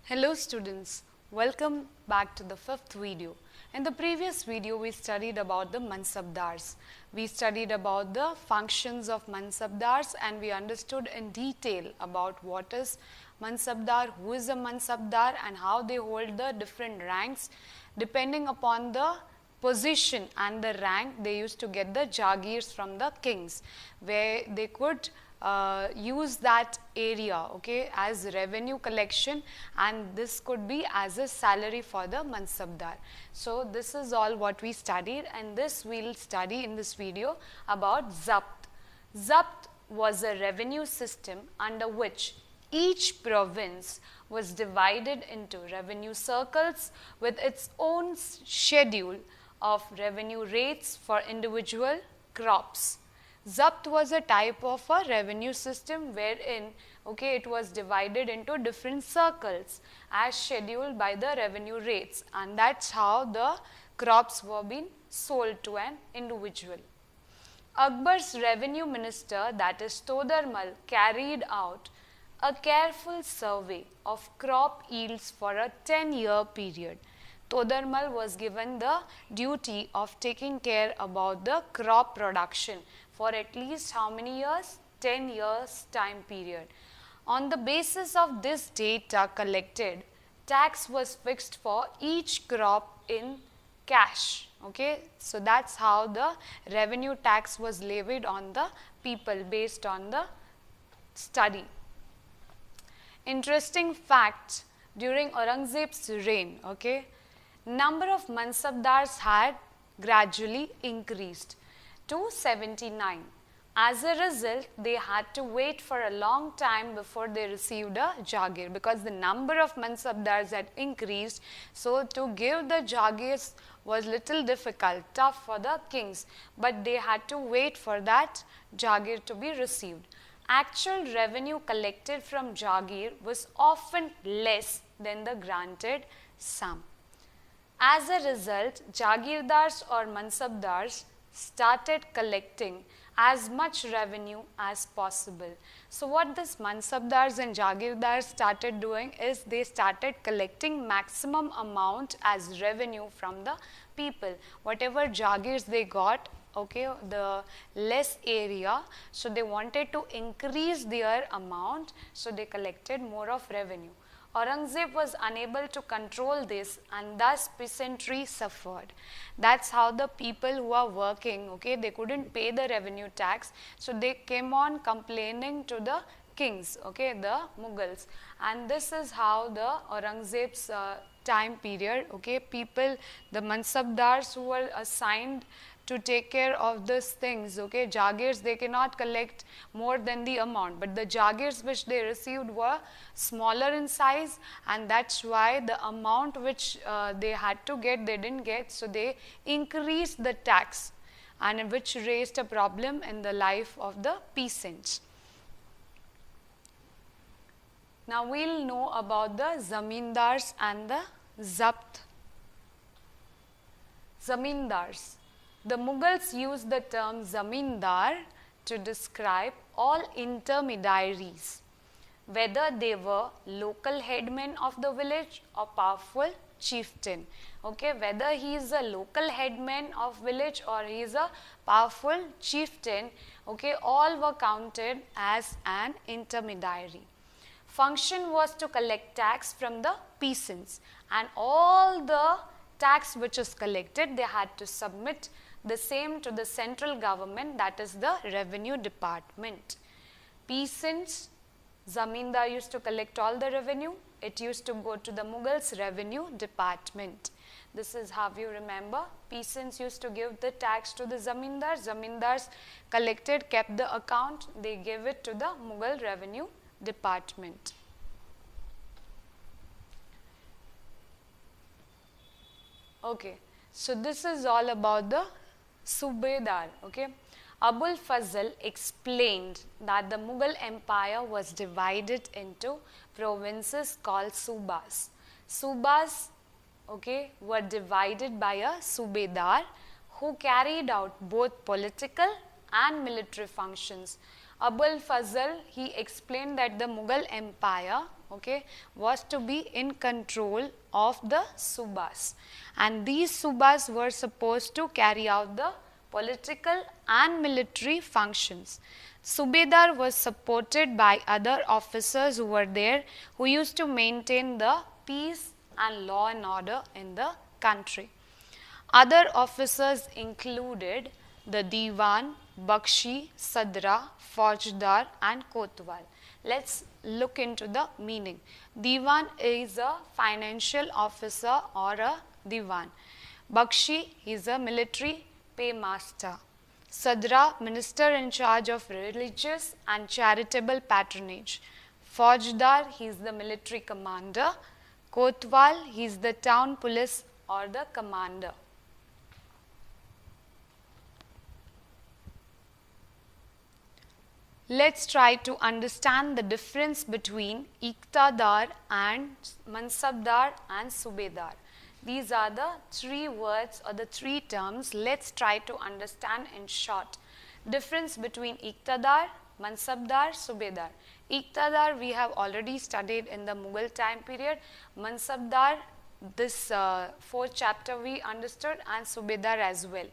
Hello students, welcome back to the fifth video. In the previous video we studied about the Mansabdars. We studied about the functions of Mansabdars and we understood in detail about what is Mansabdar, who is a Mansabdar and how they hold the different ranks. Depending upon the position and the rank, they used to get the Jagirs from the kings, where they could use that area, okay, as revenue collection, and this could be as a salary for the Mansabdar. So this is all what we studied, and this we'll study in this video about Zabt. Zabt was a revenue system under which each province was divided into revenue circles with its own schedule of revenue rates for individual crops. Zabt was a type of a revenue system wherein, okay, it was divided into different circles as scheduled by the revenue rates, and that's how the crops were being sold to an individual. Akbar's revenue minister, that is Todarmal, carried out a careful survey of crop yields for a 10-year period. Todarmal was given the duty of taking care about the crop production for at least how many years? 10 years time period. On the basis of this data collected, tax was fixed for each crop in cash. Okay, so that's how the revenue tax was levied on the people based on the study. Interesting fact, during Aurangzeb's reign, okay, number of Mansabdars had gradually increased to 79. As a result, they had to wait for a long time before they received a Jagir, because the number of Mansabdars had increased. So to give the Jagirs was little difficult, tough for the kings, but they had to wait for that Jagir to be received. Actual revenue collected from Jagir was often less than the granted sum. As a result, Jagirdars or Mansabdars started collecting as much revenue as possible. So what this Mansabdars and Jagirdars started doing is they started collecting maximum amount as revenue from the people. Whatever Jagirs they got, okay, the less area, so they wanted to increase their amount, so they collected more of revenue. Aurangzeb was unable to control this and thus peasantry suffered. That's how the people who are working, okay, they couldn't pay the revenue tax, so they came on complaining to the kings, okay, the Mughals, and this is how the Aurangzeb's time period, okay, people, the Mansabdars who were assigned to take care of these things, okay, Jagirs, they cannot collect more than the amount, but the Jagirs which they received were smaller in size, and that's why the amount which they had to get, they didn't get, so they increased the tax, and which raised a problem in the life of the peasants. Now we'll know about the Zamindars and the Zabt. Zamindars. The Mughals used the term Zamindar to describe all intermediaries, whether they were local headmen of the village or powerful chieftain. Okay, whether he is a local headman of village or he is a powerful chieftain, okay, all were counted as an intermediary. Function was to collect tax from the peasants, and all the tax which is collected, they had to submit the same to the central government, that is the revenue department. Peasants, Zamindar used to collect all the revenue, it used to go to the Mughals revenue department. This is how you remember, peasants used to give the tax to the Zamindars, Zamindars collected, kept the account, they gave it to the Mughal revenue department. Okay, so this is all about the Subedar, okay. Abul Fazl explained that the Mughal Empire was divided into provinces called Subas. Subas, okay, were divided by a Subedar who carried out both political and military functions. Abul Fazl, he explained that the Mughal Empire, okay, was to be in control of the Subas, and these Subas were supposed to carry out the political and military functions. Subedar was supported by other officers who were there, who used to maintain the peace and law and order in the country. Other officers included the Diwan, Bakshi, Sadra, Faujdar and Kotwal. Let's look into the meaning. Diwan is a financial officer or a Diwan. Bakshi is a military paymaster. Sadra, minister in charge of religious and charitable patronage. Faujdar, he is the military commander. Kotwal, he is the town police or the commander. Let's try to understand the difference between Iqtadar and Mansabdar and Subedar. These are the three words or the three terms. Let's try to understand in short. Difference between Iqtadar, Mansabdar, Subedar. Iqtadar we have already studied in the Mughal time period. Mansabdar, this fourth chapter we understood, and Subedar as well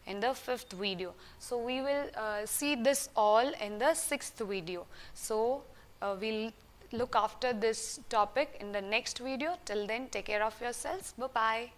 in the fifth video. So we will see this all in the sixth video. So we'll look after this topic in the next video. Till then, take care of yourselves. Bye-bye.